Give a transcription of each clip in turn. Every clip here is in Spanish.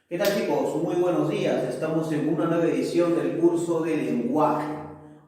¿Qué tal, chicos? Muy buenos días. Estamos en una nueva edición del curso de lenguaje.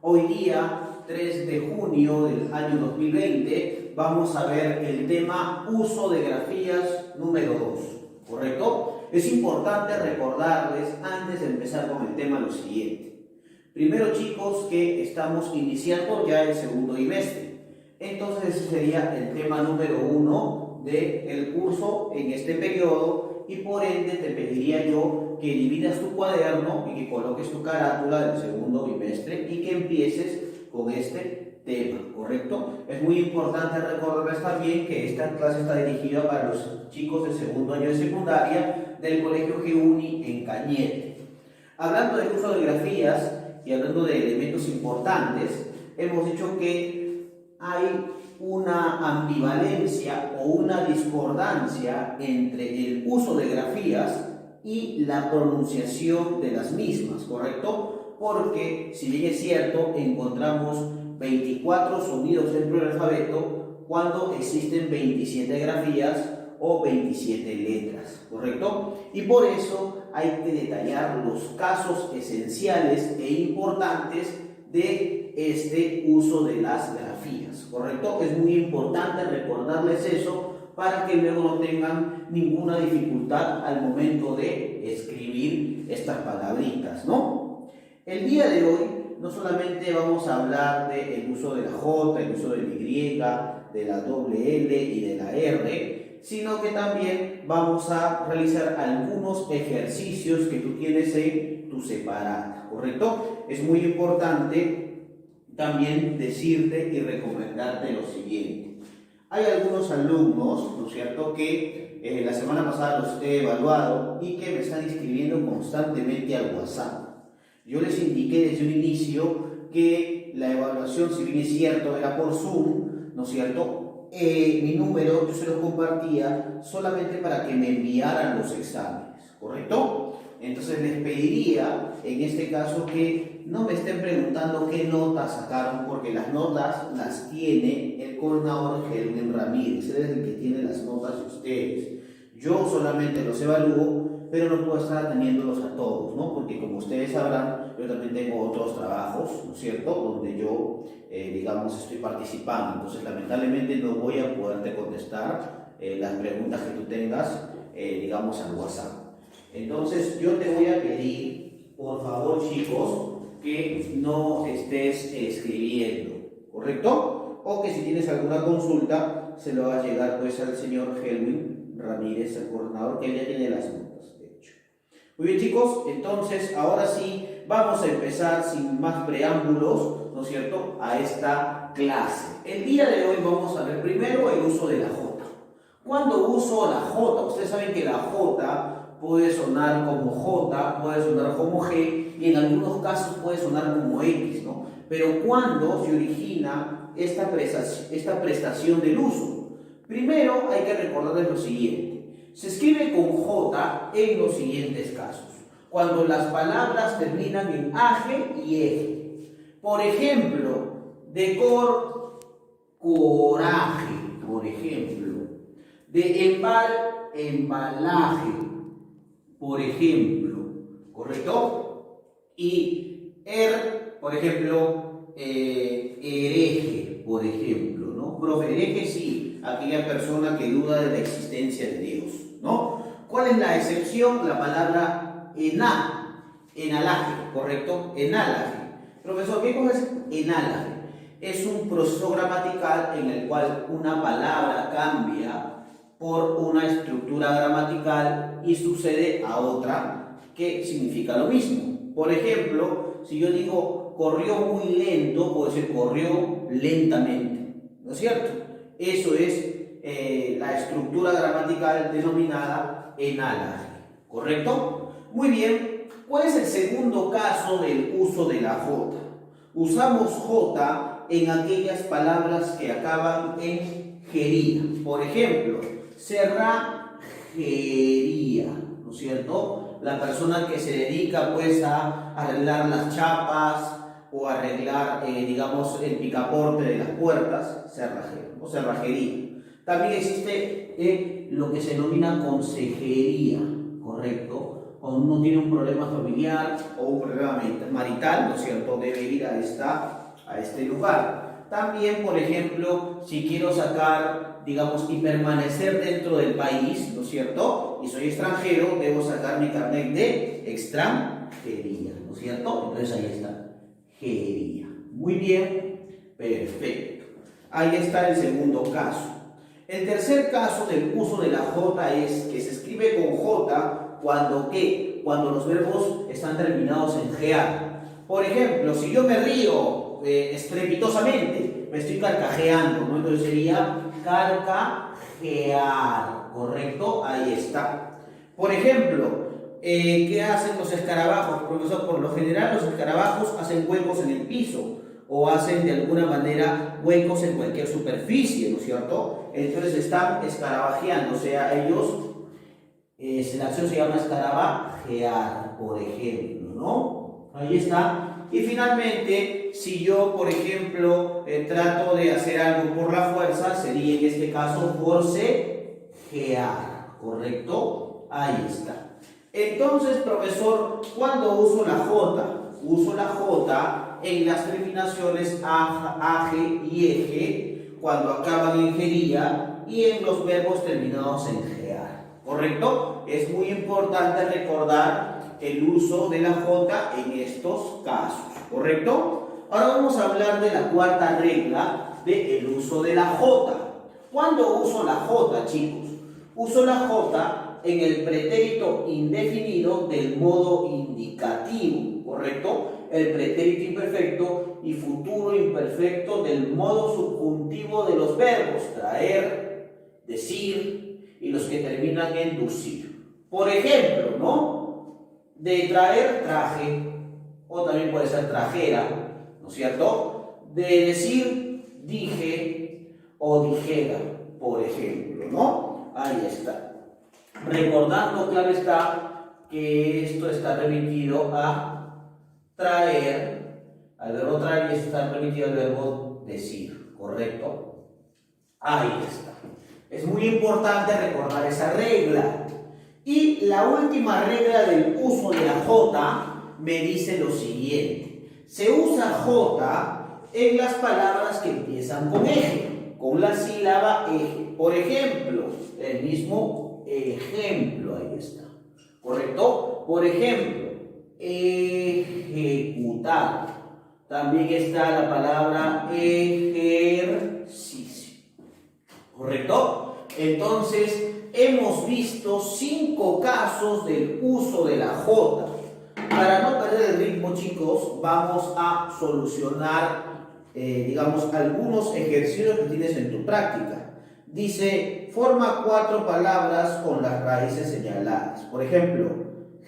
Hoy día, 3 de junio del año 2020, vamos a ver el tema uso de grafías número 2, ¿correcto? Es importante recordarles, antes de empezar con el tema, lo siguiente. Primero, chicos, que estamos iniciando ya el segundo bimestre. Entonces, ese sería el tema número 1 del curso en este periodo. Y por ende te pediría yo que dividas tu cuaderno y que coloques tu carátula del segundo bimestre y que empieces con este tema, ¿correcto? Es muy importante recordarles también que esta clase está dirigida para los chicos de segundo año de secundaria del Colegio GUNI en Cañete. Hablando del uso de grafías y hablando de elementos importantes, hemos dicho que hay una ambivalencia o una discordancia entre el uso de grafías y la pronunciación de las mismas, ¿correcto? Porque, si bien es cierto, encontramos 24 sonidos dentro del alfabeto cuando existen 27 grafías o 27 letras, ¿correcto? Y por eso hay que detallar los casos esenciales e importantes de este uso de las grafías, ¿correcto? Es muy importante recordarles eso para que luego no tengan ninguna dificultad al momento de escribir estas palabritas, ¿no? El día de hoy no solamente vamos a hablar del uso de la J, el uso de la Y, de la doble L y de la R, sino que también vamos a realizar algunos ejercicios que tú tienes en tu separata, ¿correcto? Es muy importante también decirte y recomendarte lo siguiente. Hay algunos alumnos, ¿no es cierto?, que la semana pasada los he evaluado y que me están escribiendo constantemente al WhatsApp. Yo les indiqué desde un inicio que la evaluación, si bien es cierto, era por Zoom, ¿no es cierto?, mi número yo se lo compartía solamente para que me enviaran los exámenes, ¿correcto? Entonces les pediría, en este caso, que no me estén preguntando qué notas sacaron, porque las notas las tiene el coordinador Helwin Ramírez, él es el que tiene las notas de ustedes. Yo solamente los evalúo, pero no puedo estar atendiéndolos a todos, ¿no? Porque como ustedes sabrán, yo también tengo otros trabajos, ¿no es cierto?, donde yo, digamos, estoy participando. Entonces, lamentablemente no voy a poderte contestar las preguntas que tú tengas, digamos, al WhatsApp. Entonces, yo te voy a pedir, por favor, chicos, que no estés escribiendo, ¿correcto? O que si tienes alguna consulta, se lo hagas llegar pues al señor Helwin Ramírez, el coordinador, que ya tiene las notas, de hecho. Muy bien, chicos, entonces ahora sí vamos a empezar sin más preámbulos, ¿no es cierto?, a esta clase. El día de hoy vamos a ver primero el uso de la J. ¿Cuándo uso la J? Ustedes saben que la J puede sonar como J, puede sonar como G y en algunos casos puede sonar como X, ¿no? Pero ¿cuándo se origina esta prestación del uso? Primero hay que recordarles lo siguiente. Se escribe con J en los siguientes casos. Cuando las palabras terminan en AGE y EGE. Por ejemplo, decor, coraje, por ejemplo. De embalaje, por ejemplo, ¿correcto? Y por ejemplo, hereje, por ejemplo, ¿no? Profe, hereje sí, aquella persona que duda de la existencia de Dios, ¿no? ¿Cuál es la excepción? La palabra enalaje, ¿correcto? Enalaje. Profesor, ¿qué cosa es enalaje? Es un proceso gramatical en el cual una palabra cambia por una estructura gramatical y sucede a otra que significa lo mismo. Por ejemplo, si yo digo corrió muy lento, puedo decir corrió lentamente, ¿no es cierto? Eso es la estructura gramatical denominada enalaje, ¿correcto? Muy bien, ¿cuál es el segundo caso del uso de la J? Usamos J en aquellas palabras que acaban en gería. Por ejemplo, cerrajería, ¿no es cierto? La persona que se dedica pues a arreglar las chapas o arreglar, digamos, el picaporte de las puertas, cerrajero o cerrajería. También existe lo que se denomina consejería, ¿correcto? cuando uno tiene un problema familiar o un problema marital, ¿no es cierto?, debe ir a este lugar. También, por ejemplo, si quiero sacar, digamos, y permanecer dentro del país, ¿no es cierto?, y soy extranjero, debo sacar mi carnet de extranjería, ¿no es cierto? Entonces ahí está, jería. Muy bien, perfecto. Ahí está el segundo caso. El tercer caso del uso de la J es que se escribe con J cuando ¿qué? Cuando los verbos están terminados en GA. Por ejemplo, si yo me río estrepitosamente, me estoy carcajeando, ¿no? Entonces sería carcajear, ¿correcto? Ahí está. Por ejemplo, ¿qué hacen los escarabajos? Profesor, por lo general los escarabajos hacen huecos en el piso o hacen de alguna manera huecos en cualquier superficie, ¿no es cierto? Entonces están escarabajeando, o sea, ellos, la acción se llama escarabajear, por ejemplo, ¿no? Ahí está. Y finalmente, si yo, por ejemplo, trato de hacer algo por la fuerza, sería en este caso forcejear, ¿correcto? Ahí está. Entonces, profesor, ¿cuándo uso la J? Uso la J en las terminaciones aje y eje, cuando acaban en gería, y en los verbos terminados en gear, ¿correcto? Es muy importante recordar el uso de la J en estos casos, ¿correcto? Ahora vamos a hablar de la cuarta regla del uso de la J. ¿Cuándo uso la J, chicos? Uso la J en el pretérito indefinido del modo indicativo, ¿correcto? El pretérito imperfecto y futuro imperfecto del modo subjuntivo de los verbos traer, decir y los que terminan en ducir. Por ejemplo, ¿no? De traer, traje, o también puede ser trajera, ¿no es cierto? De decir, dije o dijera, por ejemplo, ¿no? Ahí está. Recordando, claro está, que esto está remitido a traer, al verbo traer, y esto está remitido al verbo decir, ¿correcto? Ahí está. Es muy importante recordar esa regla. Y la última regla del uso de la J me dice lo siguiente. Se usa J en las palabras que empiezan con eje, con la sílaba eje. Por ejemplo, el mismo ejemplo, ahí está, ¿correcto? Por ejemplo, ejecutar. También está la palabra ejercicio, ¿correcto? Entonces, hemos visto 5 casos del uso de la J. Para no perder el ritmo, chicos, vamos a solucionar, digamos, algunos ejercicios que tienes en tu práctica. Dice, forma 4 palabras con las raíces señaladas. Por ejemplo,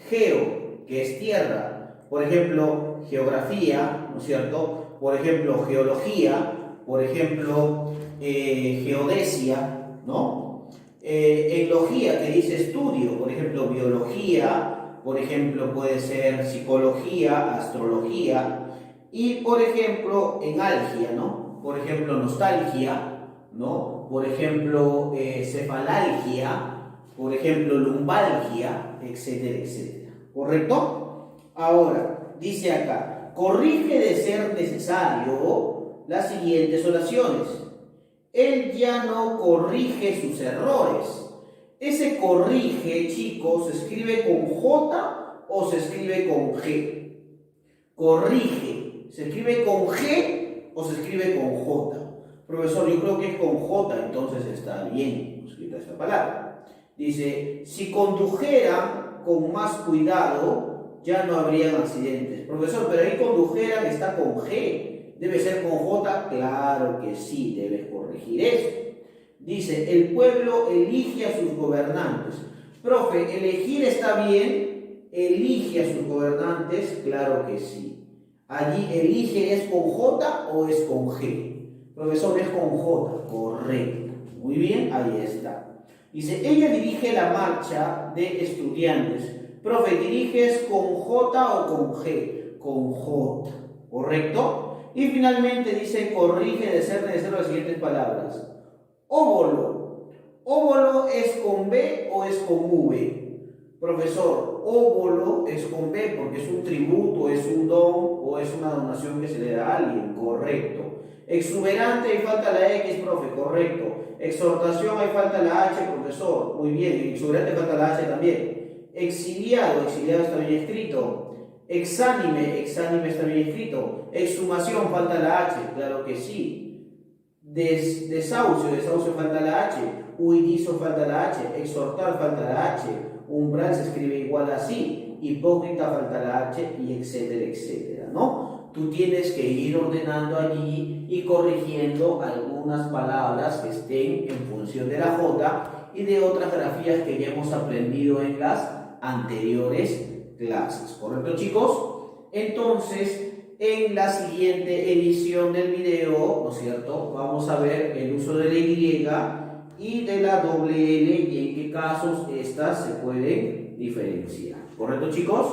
geo, que es tierra. Por ejemplo, geografía, ¿no es cierto? Por ejemplo, geología. Por ejemplo, geodesia, ¿no? Eología, que dice estudio. Por ejemplo, biología. Por ejemplo, puede ser psicología, astrología. Y, por ejemplo, enalgia, ¿no? Por ejemplo, nostalgia, ¿no? Por ejemplo, cefalalgia, por ejemplo, lumbalgia, etcétera, etcétera. ¿Correcto? Ahora, dice acá, corrige de ser necesario las siguientes oraciones. Él ya no corrige sus errores. Ese corrige, chicos, ¿se escribe con J o se escribe con G? Corrige, ¿se escribe con G o se escribe con J? Profesor, yo creo que es con J, entonces está bien escrita esta palabra. Dice, si condujeran con más cuidado, ya no habrían accidentes. Profesor, pero ahí condujeran está con G. ¿Debe ser con J? Claro que sí, debes corregir eso. Dice, el pueblo elige a sus gobernantes. Profe, ¿elegir está bien? ¿Elige a sus gobernantes? Claro que sí. Allí, ¿elige es con J o es con G? Profesor, es con J, correcto. Muy bien, ahí está. Dice, ella dirige la marcha de estudiantes. Profe, ¿diriges con J o con G? Con J, ¿correcto? Y finalmente dice, corrige de ser necesario las siguientes palabras. Óvulo. ¿Óvulo es con B o es con V? Profesor, óbolo es con B porque es un tributo, es un don o es una donación que se le da a alguien. Correcto. Exuberante, hay falta la X, profe. Correcto. Exhortación, hay falta la H, profesor. Muy bien. Exuberante, falta la H también. Exiliado, exiliado está bien escrito. Exánime, exánime está bien escrito. Exhumación, falta la H. Claro que sí. Desahucio, desahucio, falta la H. Huidizo, falta la H. Exhortar, falta la H. Umbral se escribe igual así, hipócrita, falta la H, y etcétera, etcétera, ¿no? Tú tienes que ir ordenando allí y corrigiendo algunas palabras que estén en función de la J y de otras grafías que ya hemos aprendido en las anteriores clases, ¿correcto, chicos? Entonces, en la siguiente edición del video, ¿no es cierto?, vamos a ver el uso de la Y y de la doble L y en qué casos estas se pueden diferenciar. ¿Correcto, chicos?